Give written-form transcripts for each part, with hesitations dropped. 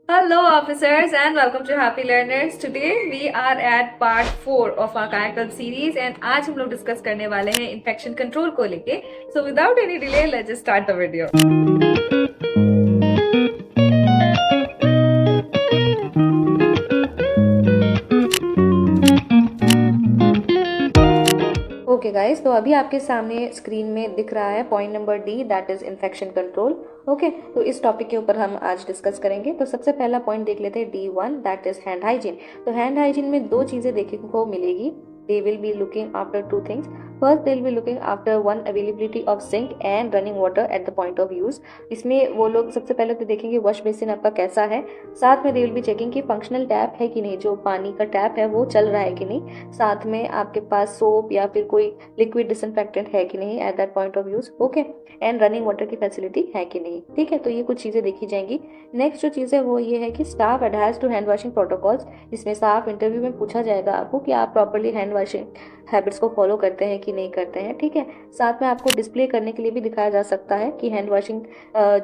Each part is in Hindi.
Hello, officers, and welcome to Happy Learners. Today we are at part 4 of our kayak club series, and आज हम लोग डिस्कस करने वाले हैं इन्फेक्शन कंट्रोल को लेके. So without any delay, let's just start the video. Okay guys, तो अभी आपके सामने स्क्रीन में दिख रहा है point number D, that is infection control. Okay, तो इस टॉपिक के ऊपर हम आज डिस्कस करेंगे. तो सबसे पहला पॉइंट देख लेते हैं D1, that is hand hygiene. तो हैंड हाइजीन में दो चीज़ें देखने को मिलेगी. They will be looking after two things. First, they'll be looking after one availability of sink and running water at the point of use. इसमें वो लोग सबसे पहले तो देखेंगे वॉश बेसिन आपका कैसा है. साथ में they will be checking कि फंक्शनल टैप है कि नहीं, जो पानी का टैप है वो चल रहा है कि नहीं. साथ में आपके पास सोप या फिर कोई लिक्विड डिसइंफेक्टेंट है कि नहीं at that point of use. Okay, and running water की फैसिलिटी है कि नहीं. ठीक है, तो ये कुछ चीज़ें देखी जाएंगी. नेक्स्ट जो चीज़ है वो ये है कि staff adheres to hand washing protocols. इसमें स्टाफ इंटरव्यू में पूछा जाएगा आपको कि आप प्रॉपरली हैंड वॉशिंग हैबिट्स को फॉलो करते हैं कि नहीं करते हैं. ठीक है, साथ में आपको डिस्प्ले करने के लिए भी दिखाया जा सकता है कि हैंड वॉशिंग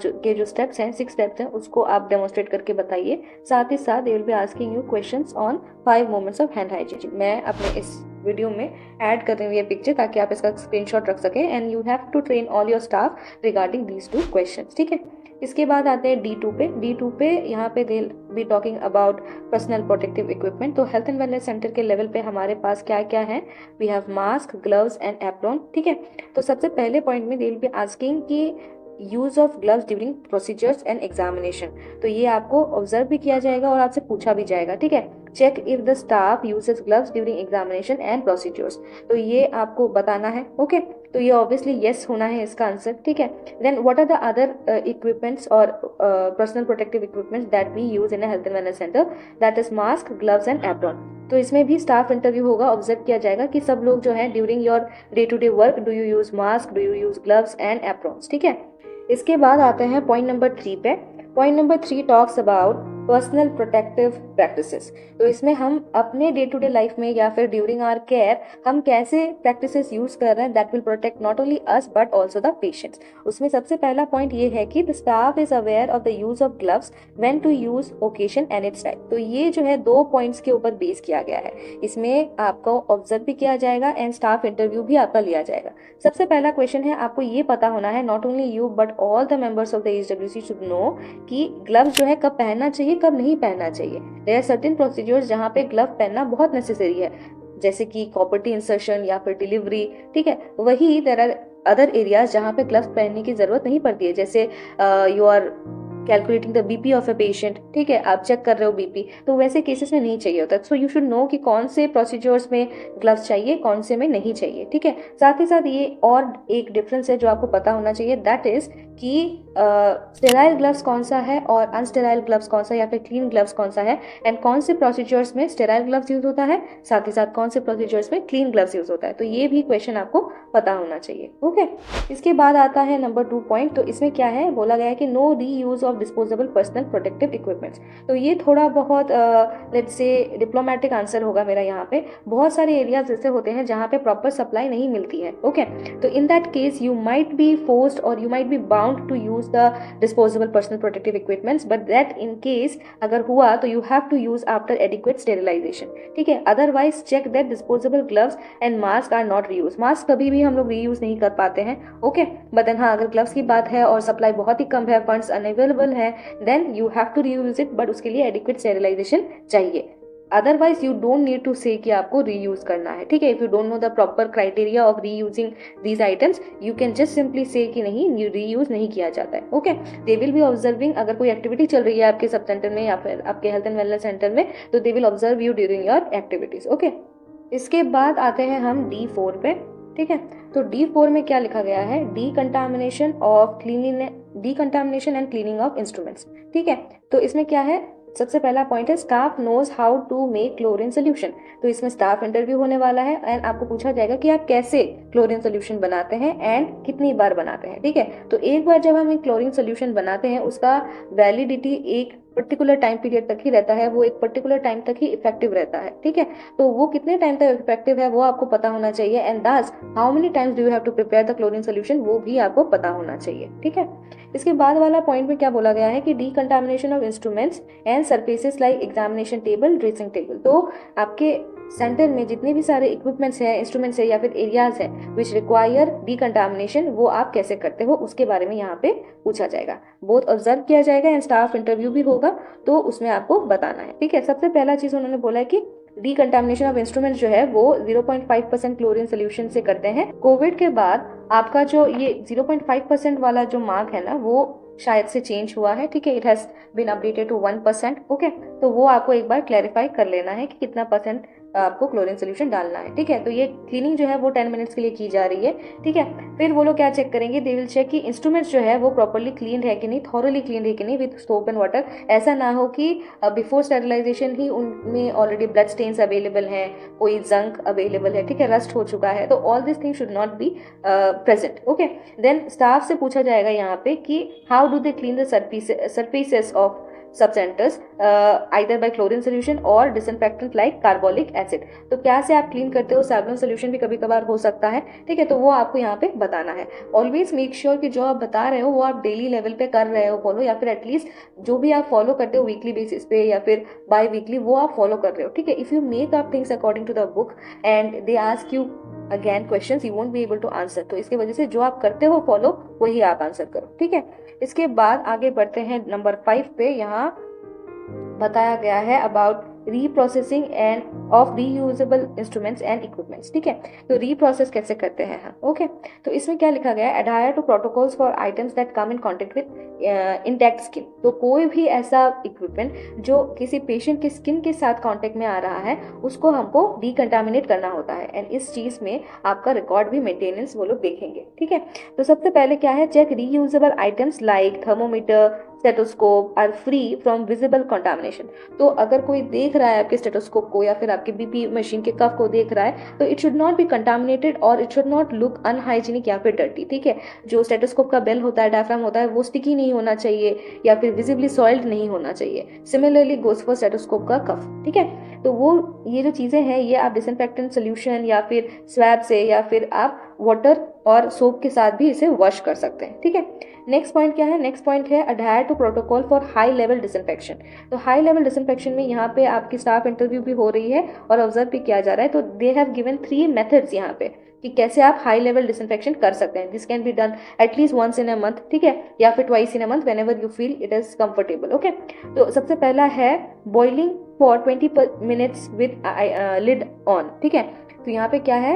जो स्टेप्स हैं, 6 स्टेप्स हैं, उसको आप डेमोस्ट्रेट करके बताइए. साथ ही साथ दे will be asking you questions on 5 moments of hand hygiene. मैं अपने इस वीडियो में ऐड कर रही हूँ ये पिक्चर ताकि आप इसका स्क्रीनशॉट रख सकें. And you have to train all your staff regarding these 2 questions. ठीक है, इसके बाद आते हैं D2 पे. D2 पे यहाँ पे they be talking about personal protective equipment. तो हेल्थ एंड वेलनेस सेंटर के लेवल पे हमारे पास क्या क्या है. We have mask, gloves and apron. ठीक है, तो सबसे पहले पॉइंट में दे विल बी आस्किंग कि use of gloves during procedures and examination. तो ये आपको ऑब्जर्व भी किया जाएगा और आपसे पूछा भी जाएगा. ठीक है, check if the staff uses gloves during examination and procedures. तो ये आपको बताना है. ओके, तो ये ऑब्वियसली येस होना है इसका आंसर. ठीक है, then what are the other equipments और personal protective equipments that we use in a health and wellness centre, that is mask, gloves and apron. तो इसमें भी स्टाफ इंटरव्यू होगा. ऑब्जर्व किया जाएगा कि सब लोग जो है during your day to day work do you use mask, do you use gloves and aprons. ठीक है, इसके बाद आते हैं पॉइंट नंबर 3 पे. Point number 3 talks about personal protective practices. तो इसमें हम अपने डे टू डे लाइफ में या फिर ड्यूरिंग आवर केयर हम कैसे प्रैक्टिसेस यूज कर रहे हैं that will protect not only us but also the patients. उसमें सबसे पहला पॉइंट ये है कि the staff is aware of the use of gloves when to use occasion and it's time. तो ये जो है 2 पॉइंट्स के ऊपर बेस किया गया है. इसमें आपको ऑब्जर्व भी किया जाएगा एंड स्टाफ इंटरव्यू भी आपका लिया जाएगा. सबसे पहला क्वेश्चन है, आपको ये पता होना है not only you but all the members of the HWC should know कि ग्लव्स जो है कब पहनना चाहिए, कब नहीं पहनना चाहिए. देयर आर सर्टेन प्रोसीजर्स जहाँ पे ग्लव पहनना बहुत नेसेसरी है, जैसे कि कॉपर्टी इंसर्शन या फिर डिलीवरी. ठीक है, वही देयर आर अदर एरियाज जहाँ पे ग्लव्स पहनने की जरूरत नहीं पड़ती है, जैसे you are calculating the BP of a patient. ठीक है, आप चेक कर रहे हो बीपी, तो वैसे केसेस में नहीं चाहिए होता. सो यू शुड नो कि कौन से प्रोसीजर्स में ग्लव्स चाहिए, कौन से में नहीं चाहिए. ठीक है, साथ ही साथ ये और एक डिफरेंस है जो आपको पता होना चाहिए, दैट इज कि स्टेराइल ग्लव्स कौन सा है और अनस्टेराइल ग्लव्स कौन सा या फिर क्लीन ग्लव्स कौन सा है, एंड कौन से प्रोसीजर्स में स्टेराइल ग्लव्स यूज होता है, साथ ही साथ कौन से प्रोसीजर्स में क्लीन ग्लव्स यूज होता है. तो ये भी क्वेश्चन आपको पता होना चाहिए. ओके, इसके बाद आता है नंबर 2 पॉइंट. तो इसमें क्या है, बोला गया है कि नो री use of disposable personal protective equipments. तो ये थोड़ा बहुत लेट्स से डिप्लोमेटिक आंसर होगा मेरा. यहाँ पे बहुत सारे एरियाज ऐसे होते हैं जहाँ पे प्रॉपर सप्लाई नहीं मिलती है. ओके, तो in that case you might be forced or you might be bound to use the disposable personal protective equipments, but that in case अगर हुआ तो you have to use after adequate sterilisation. ठीक है, otherwise check that disposable gloves and mask are not reuse. Mask कभी भी हम लोग रीयूज नहीं कर पाते हैं. ओके, बट देन हाँ, अगर ग्लव्स की बात है और सप्लाई बहुत ही कम है, फंड्स अनअवेलेबल है, then you have to reuse it, but उसके लिए एडिक्वेट स्टेरिलाइजेशन चाहिए. Otherwise you don't need to say कि आपको रीयूज करना है. ठीक है, if you don't know the proper criteria of reusing these items, you can just simply say कि नहीं, रीयूज नहीं किया जाता है. Okay, they will be observing. अगर कोई एक्टिविटी चल रही है आपके सब सेंटर में या फिर आपके हेल्थ एंड वेलनेस सेंटर में, तो they will observe you during your activities. Okay, इसके बाद आते हैं हम D4 पे. ठीक है, तो D4 में क्या लिखा गया है, decontamination and cleaning of instruments. ठीक है, तो इसमें क्या है, सबसे पहला पॉइंट है staff knows how to make chlorine solution. तो इसमें स्टाफ इंटरव्यू होने वाला है एंड आपको पूछा जाएगा कि आप कैसे क्लोरीन सोल्यूशन बनाते हैं एंड कितनी बार बनाते हैं. ठीक है, तो एक बार जब हम एक क्लोरीन सोल्यूशन बनाते हैं उसका वैलिडिटी एक पर्टिकुलर टाइम पीरियड तक ही रहता है, वो एक पर्टिकुलर टाइम तक ही इफेक्टिव रहता है, ठीक है। तो वो कितने टाइम तक इफेक्टिव है वो आपको पता होना चाहिए, and thus how many times do you have to prepare the chlorine solution, वो भी आपको पता होना चाहिए, ठीक है। इसके बाद वाला पॉइंट में क्या बोला गया है कि decontamination of instruments and surfaces like examination table, dressing table. तो आपके सेंटर में जितने भी सारे इक्विपमेंट्स हैं, इंस्ट्रूमेंट्स है या फिर एरियाज है विच रिक्वायर डीकंटामिनेशन, वो आप कैसे करते हो उसके बारे में यहाँ पे पूछा जाएगा, बहुत ऑब्जर्व किया जाएगा एंड स्टाफ इंटरव्यू भी होगा, तो उसमें आपको बताना है, ठीक है। सबसे पहला चीज उन्होंने बोला है कि डीकंटामिनेशन ऑफ इंस्ट्रूमेंट्स जो है वो 0.5% क्लोरीन सोल्यूशन से करते हैं। कोविड के बाद आपका जो ये 0.5% वाला जो मार्क है ना, वो शायद से चेंज हुआ है, ठीक है। It has been updated to 1%, okay. तो वो आपको एक बार क्लैरिफाई कर लेना है कि कितना परसेंट आपको क्लोरीन सोल्यूशन डालना है, ठीक है। तो ये क्लीनिंग जो है वो 10 मिनट्स के लिए की जा रही है, ठीक है। फिर वो लोग क्या चेक करेंगे, दे विल चेक कि इंस्ट्रूमेंट्स जो है वो प्रॉपर्ली क्लीन है कि नहीं, थॉरली क्लीन है कि नहीं विद सोप एंड वाटर। ऐसा ना हो कि बिफोर स्टेरिलाइजेशन ही उनमें ऑलरेडी ब्लड स्टेन्स अवेलेबल हैं, कोई जंक अवेलेबल है, ठीक है, रस्ट हो चुका है, तो all this thing should not be present, okay. Then staff से पूछा जाएगा यहाँ पे कि how do they clean the surfaces of substances either by chlorine solution or disinfectant like carbolic acid। तो क्या से आप क्लीन करते हो, साबुन सोल्यूशन भी कभी कभार हो सकता है, ठीक है। तो वो आपको यहाँ पे बताना है। ऑलवेज मेक श्योर कि जो आप बता रहे हो वो आप डेली लेवल पे कर रहे हो फॉलो, या फिर एटलीस्ट जो भी आप फॉलो करते हो वीकली बेसिस पे या फिर बाय वीकली, वो आप फॉलो कर रहे हो, ठीक है। If you make up things according to the book and they ask you again questions, you won't be able to answer, तो इसकी वजह से जो आप करते हो फॉलो वही आप आंसर करो, ठीक है। इसके बाद आगे बढ़ते हैं नंबर 5 पे। यहाँ बताया गया है about reprocessing end of reusable instruments and equipments, ठीक है। तो रीप्रोसेस कैसे करते हैं हम, ओके। तो इसमें क्या लिखा गया है, adhere to protocols for items that come in contact with intact skin. तो कोई भी ऐसा इक्विपमेंट जो किसी पेशेंट की स्किन के साथ कॉन्टेक्ट में आ रहा है उसको हमको डीकंटामिनेट करना होता है, एंड इस चीज में आपका रिकॉर्ड भी मेंटेनेंस वो लोग देखेंगे, ठीक है। तो सबसे पहले क्या है, check reusable items like thermometer, stethoscope are free from visible contamination. तो अगर कोई देख रहा है आपके स्टेथोस्कोप को या फिर आपके बीपी मशीन के कफ को देख रहा है, तो it should not be contaminated और it should not look unhygienic या फिर डर्टी, ठीक है। जो स्टेथोस्कोप का बेल होता है, डायफ्राम होता है, वो स्टिकी नहीं होना चाहिए या फिर विजिबली सॉइल्ड नहीं होना चाहिए। सिमिलरली गोज फॉर स्टेथोस्कोप का कफ, ठीक है। तो वो ये जो चीजें हैं ये आप डिसइंफेक्टेंट सोल्यूशन या फिर स्वैब से या फिर आप वाटर और सोप के साथ भी इसे वॉश कर सकते हैं, ठीक है। नेक्स्ट पॉइंट क्या है, नेक्स्ट पॉइंट है adhere to protocol for high level disinfection. तो हाई लेवल डिसइंफेक्शन में यहाँ पे आपकी स्टाफ इंटरव्यू भी हो रही है और ऑब्जर्व भी किया जा रहा है। तो दे हैव गिवन 3 मेथड्स यहाँ पे कि कैसे आप हाई लेवल डिसइंफेक्शन कर सकते हैं। This can be done at least once in a month, ठीक है, या फिर twice in a month whenever you feel it is comfortable, okay. तो सबसे पहला है boiling for 20 minutes with lid on, ठीक है। तो यहाँ पे क्या है,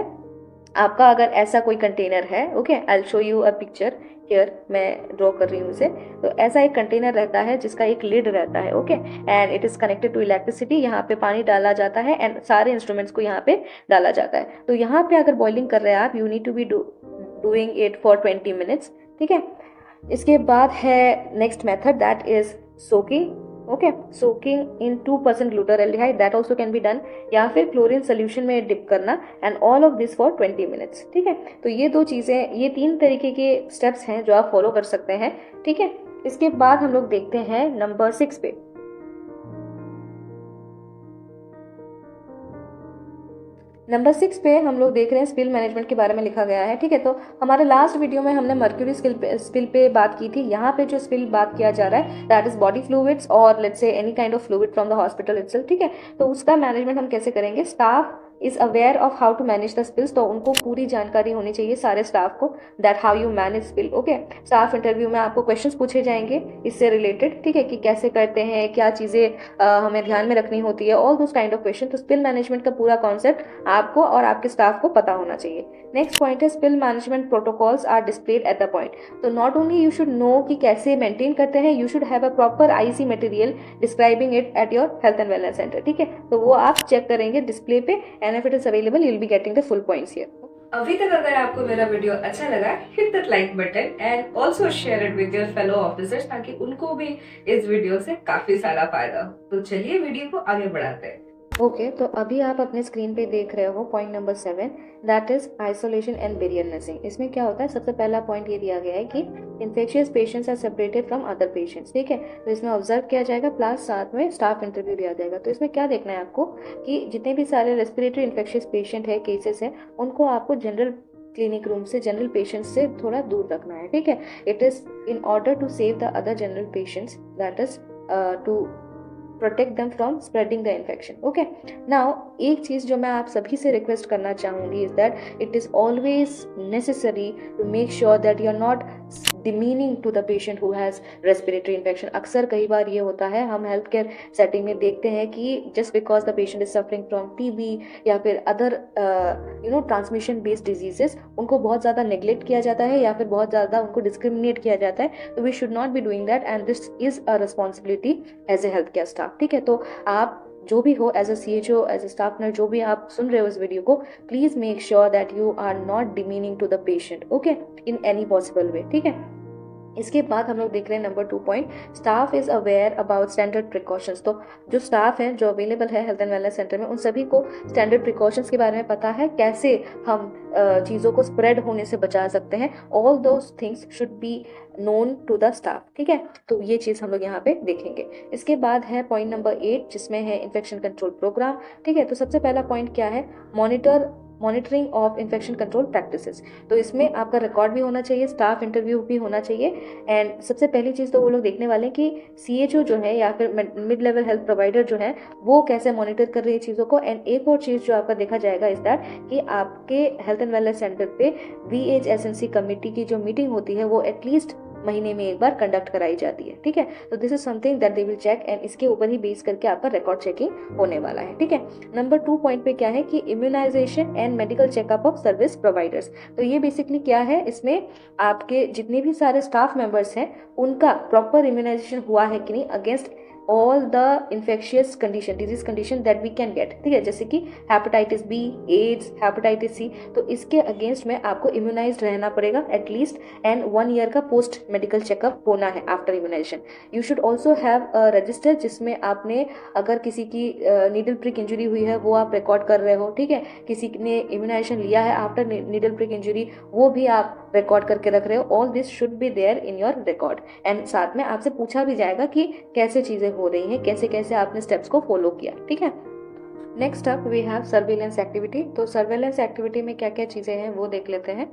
आपका अगर ऐसा कोई कंटेनर है, okay, I will show you a picture here, मैं ड्रॉ कर रही हूँ इसे। तो ऐसा एक कंटेनर रहता है जिसका एक लिड रहता है, okay, and it is connected to electricity. यहाँ पे पानी डाला जाता है एंड सारे इंस्ट्रूमेंट्स को यहाँ पे डाला जाता है। तो यहाँ पे अगर बॉइलिंग कर रहे हैं आप, you need to be doing it for 20 minutes, ठीक है। इसके बाद है next method that is soaking, okay, soaking in 2% glutaraldehyde, that also can be done, या फिर क्लोरीन सोल्यूशन में डिप करना, and all of this for 20 minutes, ठीक है। तो ये 2 चीजें, ये 3 तरीके के स्टेप्स हैं जो आप फॉलो कर सकते हैं, ठीक है। इसके बाद हम लोग देखते हैं नंबर 6 पे। नंबर 6 पे हम लोग देख रहे हैं स्पिल मैनेजमेंट के बारे में लिखा गया है, ठीक है। तो हमारे लास्ट वीडियो में हमने मर्क्यूरी स्पिल पे बात की थी। यहाँ पे जो स्पिल बात किया जा रहा है दैट इज बॉडी फ्लूइड्स और let's say any kind of fluid from the hospital itself, ठीक है। तो उसका मैनेजमेंट हम कैसे करेंगे, staff is aware of how to manage the spills. तो उनको पूरी जानकारी होनी चाहिए सारे स्टाफ को that how you manage spill, okay. Staff interview में आपको क्वेश्चंस पूछे जाएंगे इससे रिलेटेड, ठीक है, कि कैसे करते हैं, क्या चीज़ें हमें ध्यान में रखनी होती है, all those kind of question. तो स्पिल मैनेजमेंट का पूरा कॉन्सेप्ट आपको और आपके स्टाफ को पता होना चाहिए। नेक्स्ट पॉइंट है spill management protocols are displayed at the point. तो not only you should know कि कैसे मेंटेन करते हैं, you should have a proper IC material describing it at your health and wellness centre, ठीक है। तो वो आप चेक करेंगे डिस्प्ले पे, and if it is available you will be getting the full points here. अभी तक अगर आपको मेरा वीडियो अच्छा लगा, hit that like button and also share it with your fellow officers ताकि उनको भी इस वीडियो से काफी सारा फायदा हो। तो चलिए वीडियो को आगे बढ़ाते हैं। ओके तो अभी आप अपने स्क्रीन पे देख रहे हो point number 7 that is isolation and barrier nursing. इसमें क्या होता है, सबसे पहला पॉइंट ये दिया गया है कि infectious patients are separated from other patients. ठीक है, तो इसमें ऑब्जर्व किया जाएगा प्लस साथ में स्टाफ इंटरव्यू दिया जाएगा। तो इसमें क्या देखना है आपको कि जितने भी सारे रेस्पिरेटरी इन्फेक्शियस पेशेंट है, केसेस है, उनको आपको जनरल क्लिनिक रूम से, जनरल पेशेंट्स से थोड़ा दूर रखना है। ठीक है, it is in order to save the other general patients, that is to protect them from spreading the infection. Okay, now एक चीज जो मैं आप सभी से रिक्वेस्ट करना चाहूंगी is that it is always necessary to make sure that you are not demeaning to the patient who has respiratory infection. अक्सर कई बार ये होता है, हम हेल्थ केयर सेटिंग में देखते हैं कि just because the patient is suffering from TB या फिर अदर ट्रांसमिशन बेस्ड डिजीजेस, उनको बहुत ज़्यादा नेग्लेक्ट किया जाता है या फिर बहुत ज़्यादा उनको डिस्क्रिमिनेट किया जाता है। तो we should not be doing that and this is a responsibility as a health care staff. ठीक है, तो आप जो भी हो, as a CHO, as a staff nurse, जो भी आप सुन रहे हो इस वीडियो को, please make sure that you are not demeaning to the patient, okay, in any possible way. ठीक है, इसके बाद हम लोग देख रहे हैं number 2 point, staff is aware about standard precautions. तो जो स्टाफ है जो अवेलेबल है हेल्थ एंड वेलनेस सेंटर में, उन सभी को स्टैंडर्ड प्रिकॉशंस के बारे में पता है, कैसे हम चीज़ों को स्प्रेड होने से बचा सकते हैं। All those things should be known to the staff. ठीक है, तो ये चीज़ हम लोग यहाँ पे देखेंगे। इसके बाद है पॉइंट नंबर 8 जिसमें है इन्फेक्शन कंट्रोल प्रोग्राम। ठीक है, तो सबसे पहला पॉइंट क्या है, monitoring of infection control practices. तो इसमें आपका रिकॉर्ड भी होना चाहिए, स्टाफ इंटरव्यू भी होना चाहिए। एंड सबसे पहली चीज़ तो वो लोग देखने वाले हैं कि CHO जो है या फिर मिड लेवल हेल्थ प्रोवाइडर जो है वो कैसे मॉनिटर कर रही है चीज़ों को। एंड एक और चीज़ जो आपका देखा जाएगा इज दैट कि आपके हेल्थ एंड वेलनेस सेंटर पे VHSNC कमेटी की जो मीटिंग होती है वो एटलीस्ट महीने में एक बार कंडक्ट कराई जाती है। ठीक है, तो this is something that they will check and इसके ऊपर ही बेस करके आपका रिकॉर्ड चेकिंग होने वाला है। ठीक है, नंबर 2 पॉइंट पे क्या है कि immunisation and medical checkup of service providers. तो ये बेसिकली क्या है, इसमें आपके जितने भी सारे स्टाफ मेंबर्स हैं उनका प्रॉपर इम्यूनाइजेशन हुआ है कि नहीं against all the infectious condition, disease condition that we can get. ठीक है, जैसे कि hepatitis B, AIDS, hepatitis C, तो इसके अगेंस्ट में आपको इम्यूनाइज्ड रहना पड़ेगा एटलीस्ट, एंड 1 ईयर का पोस्ट मेडिकल चेकअप होना है after immunisation. You should also have a register जिसमें आपने अगर किसी की नीडल प्रिक इंजरी हुई है वो आप रिकॉर्ड कर रहे हो। ठीक है, किसी ने इम्यूनाइजेशन लिया है आफ्टर नीडल प्रिक इंजरी, वो भी आप रिकॉर्ड करके रख रहे हो। All this should be there in your record. And साथ में आपसे पूछा भी जाएगा कि कैसे चीज़ें हो रही हैं, कैसे कैसे आपने स्टेप्स को फॉलो किया। ठीक है, next up we have surveillance activity. तो सर्विलेंस एक्टिविटी में क्या क्या चीज़ें हैं वो देख लेते हैं।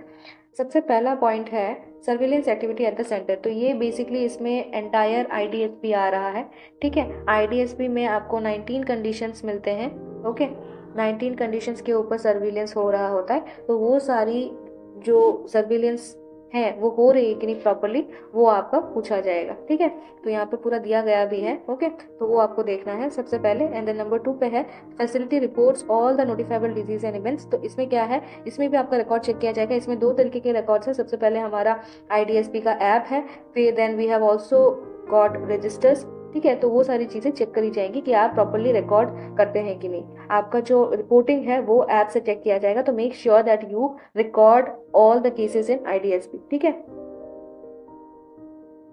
सबसे पहला पॉइंट है surveillance activity at the centre. तो ये बेसिकली इसमें एंटायर IDSP आ रहा है। ठीक है, IDSP में आपको 19 कंडीशंस मिलते हैं। ओके, 19 कंडीशंस के ऊपर सर्विलेंस हो रहा होता है। तो वो सारी जो सर्विलेंस है वो हो रही है कि नहीं प्रॉपरली, वो आपका पूछा जाएगा। ठीक है, तो यहाँ पे पूरा दिया गया भी है। ओके, तो वो आपको देखना है सबसे पहले। एंड देन नंबर 2 पे है facility reports all the notifiable disease and events. तो इसमें क्या है, इसमें भी आपका रिकॉर्ड चेक किया जाएगा। इसमें 2 तरीके के रिकॉर्ड्स हैं। सबसे पहले हमारा IDSP का ऐप है, फिर then we have also got registers. ठीक है, तो वो सारी चीज़ें चेक करी जाएंगी कि आप प्रॉपरली रिकॉर्ड करते हैं कि नहीं। आपका जो रिपोर्टिंग है वो ऐप से चेक किया जाएगा। तो make sure that you record all the cases in IDSP। ठीक है,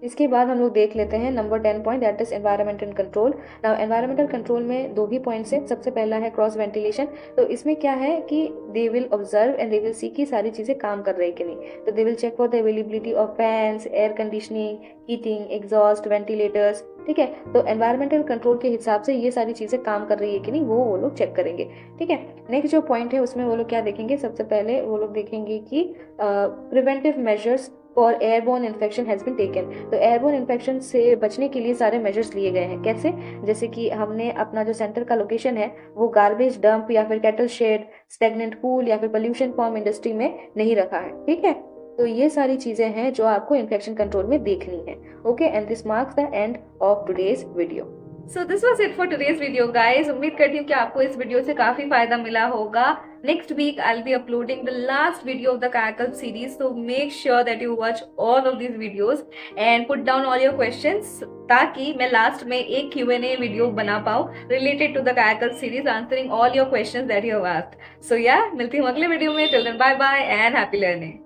इसके बाद हम लोग देख लेते हैं number 10 point that is environmental control. Now environmental control में 2 ही पॉइंट्स हैं। सबसे पहला है क्रॉस वेंटिलेशन। तो इसमें क्या है कि they will observe and they will see कि सारी चीज़ें काम कर रही कि नहीं। तो they will check for the availability of fans, air conditioning, heating, exhaust, ventilators. ठीक है, तो एनवायरमेंटल कंट्रोल के हिसाब से ये सारी चीज़ें काम कर रही है कि नहीं वो लोग चेक करेंगे। ठीक है, नेक्स्ट जो पॉइंट है उसमें वो लोग क्या देखेंगे, सबसे पहले वो लोग देखेंगे कि preventive measures for airborne infection has been taken. तो एयरबोर्न इन्फेक्शन से बचने के लिए सारे मेजर्स लिए गए हैं। कैसे, जैसे कि हमने अपना जो सेंटर का लोकेशन है वो गार्बेज डंप या फिर कैटल शेड, स्टेगनेंट पूल या फिर पोल्यूशन फॉर्म इंडस्ट्री में नहीं रखा है। ठीक है, तो ये सारी चीज़ें हैं जो आपको इन्फेक्शन कंट्रोल में देखनी है। Okay, and this marks the end of today's video. So this was it for today's video guys. उम्मीद करती हूँ कि आपको इस वीडियो से काफी फायदा मिला होगा। Next week I will be uploading the last video of the Kayakalp series, so make sure that you watch all of these videos and put down all your questions ताकि मैं लास्ट में एक Q&A वीडियो बना पाऊँ related to the कायाकल्प series, answering all your questions that you have asked. So yeah, मिलती हूँ अगले वीडियो में। Till then, bye bye and happy learning.